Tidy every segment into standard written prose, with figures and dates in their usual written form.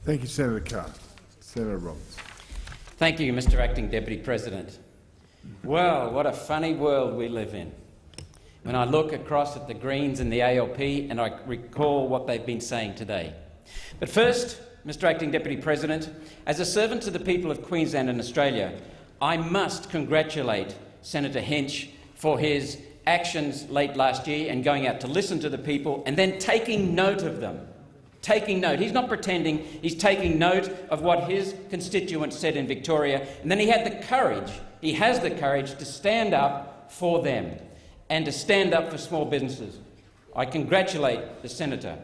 Thank you, Senator Carr. Senator Roberts. Thank you, Mr Acting Deputy President. Well, what a funny world we live in. When I look across at the Greens and the ALP and I recall what they've been saying today. But first, Mr Acting Deputy President, as a servant to the people of Queensland and Australia, I must congratulate Senator Hench for his actions late last year and going out to listen to the people and then taking note of them. Taking note. He's not pretending, he's taking note of what his constituents said in Victoria, and then he has the courage to stand up for them and to stand up for small businesses. I congratulate the Senator.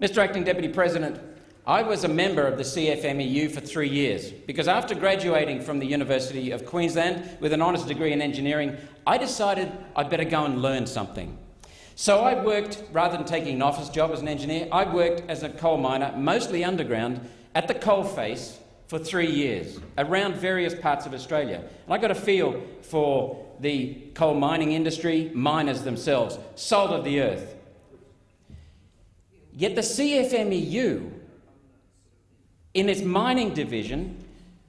Mr Acting Deputy President, I was a member of the CFMEU for 3 years because after graduating from the University of Queensland with an honours degree in engineering, I decided I'd better go and learn something. So I worked, rather than taking an office job as an engineer, I worked as a coal miner, mostly underground, at the coalface for 3 years, around various parts of Australia. And I got a feel for the coal mining industry, miners themselves, salt of the earth. Yet the CFMEU, in its mining division,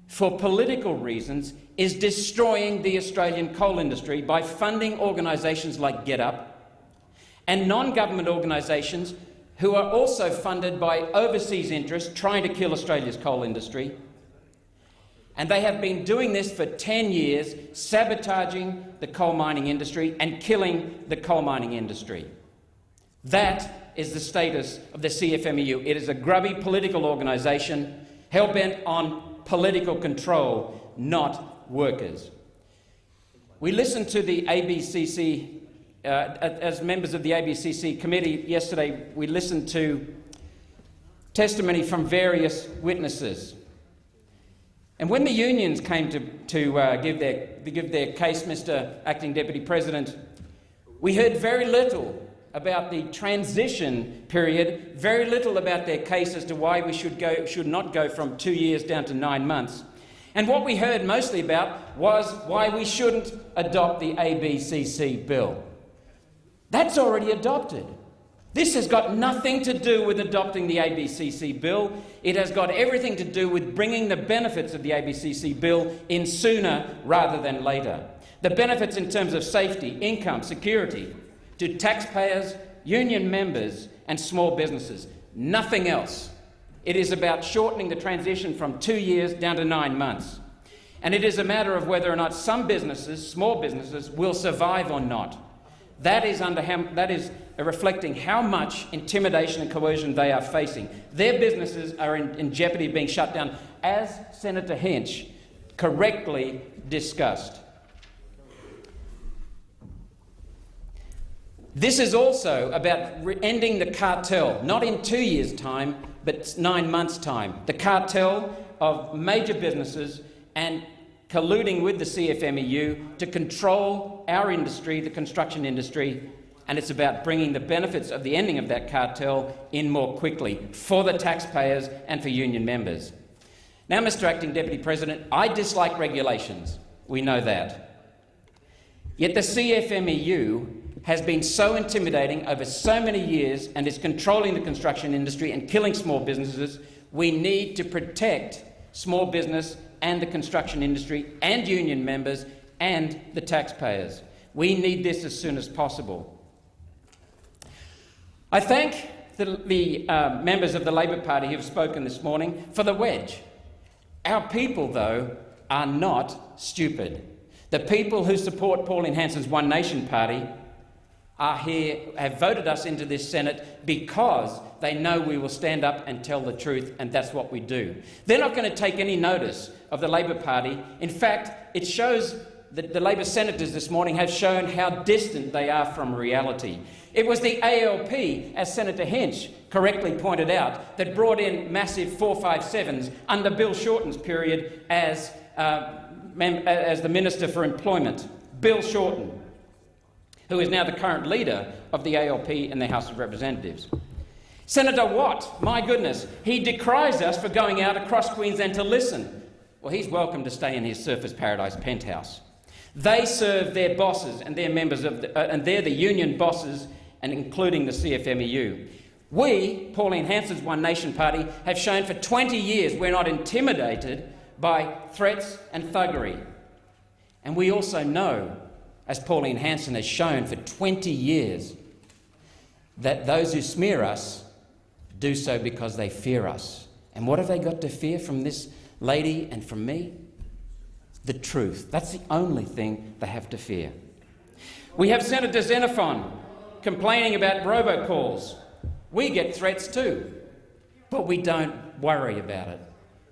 for political reasons, is destroying the Australian coal industry by funding organisations like GetUp and non-government organisations who are also funded by overseas interests trying to kill Australia's coal industry. And they have been doing this for 10 years, sabotaging the coal mining industry and killing the coal mining industry. That is the status of the CFMEU. It is a grubby political organisation hell-bent on political control, not workers. We listened to the ABCC as members of the ABCC committee yesterday, we listened to testimony from various witnesses. And when the unions came to give their case, Mr Acting Deputy President, we heard very little about the transition period, very little about their case as to why we should not go from 2 years down to 9 months. And what we heard mostly about was why we shouldn't adopt the ABCC Bill. That's already adopted. This has got nothing to do with adopting the ABCC Bill. It has got everything to do with bringing the benefits of the ABCC Bill in sooner rather than later. The benefits in terms of safety, income, security to taxpayers, union members and small businesses. Nothing else. It is about shortening the transition from 2 years down to 9 months. And it is a matter of whether or not some businesses, small businesses, will survive or not. That is reflecting how much intimidation and coercion they are facing. Their businesses are in jeopardy of being shut down, as Senator Hench correctly discussed. This is also about ending the cartel, not in 2 years' time, but 9 months' time. The cartel of major businesses and colluding with the CFMEU to control our industry, the construction industry, and it's about bringing the benefits of the ending of that cartel in more quickly for the taxpayers and for union members. Now, Mr Acting Deputy President, I dislike regulations. We know that. Yet the CFMEU has been so intimidating over so many years and is controlling the construction industry and killing small businesses. We need to protect small business and the construction industry and union members and the taxpayers. We need this as soon as possible. I thank the members of the Labor Party who have spoken this morning for the wedge. Our people, though, are not stupid. The people who support Pauline Hanson's One Nation Party are here, have voted us into this Senate because they know we will stand up and tell the truth, and that's what we do. They're not going to take any notice of the Labor Party. In fact, it shows that the Labor senators this morning have shown how distant they are from reality. It was the ALP, as Senator Hench correctly pointed out, that brought in massive 457s under Bill Shorten's period as the Minister for Employment. Bill Shorten, who is now the current leader of the ALP in the House of Representatives. Senator Watt, my goodness, he decries us for going out across Queensland to listen. Well, he's welcome to stay in his Surfers Paradise penthouse. They serve their bosses and their members of and they're the union bosses, and including the CFMEU. We, Pauline Hanson's One Nation Party, have shown for 20 years we're not intimidated by threats and thuggery. And we also know, as Pauline Hanson has shown for 20 years, that those who smear us do so because they fear us. And what have they got to fear from this lady and from me? The truth. That's the only thing they have to fear. We have Senator Xenophon complaining about robocalls. We get threats too, but we don't worry about it.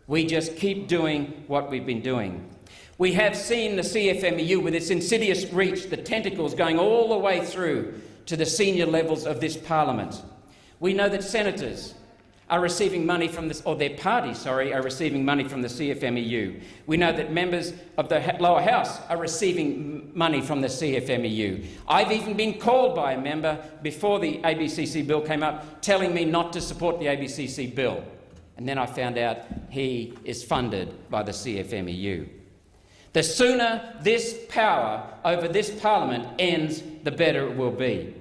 We just keep doing what we've been doing. We have seen the CFMEU with its insidious reach, the tentacles going all the way through to the senior levels of this parliament. We know that senators are receiving money from this, or their parties, are receiving money from the CFMEU. We know that members of the lower house are receiving money from the CFMEU. I've even been called by a member before the ABCC bill came up telling me not to support the ABCC bill. And then I found out he is funded by the CFMEU. The sooner this power over this parliament ends, the better it will be.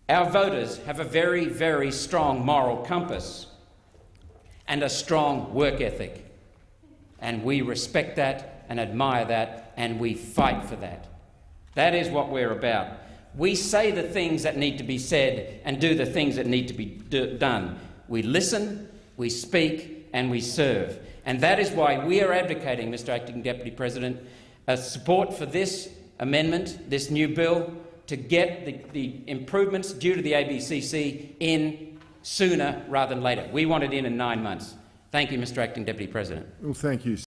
Our voters have a very, very strong moral compass and a strong work ethic. And we respect that and admire that, and we fight for that. That is what we're about. We say the things that need to be said and do the things that need to be done. We listen, we speak, and we serve. And that is why we are advocating, Mr. Acting Deputy President, support for this amendment, this new bill, to get the improvements due to the ABCC in sooner rather than later. We want it in 9 months. Thank you, Mr. Acting Deputy President. Well, thank you.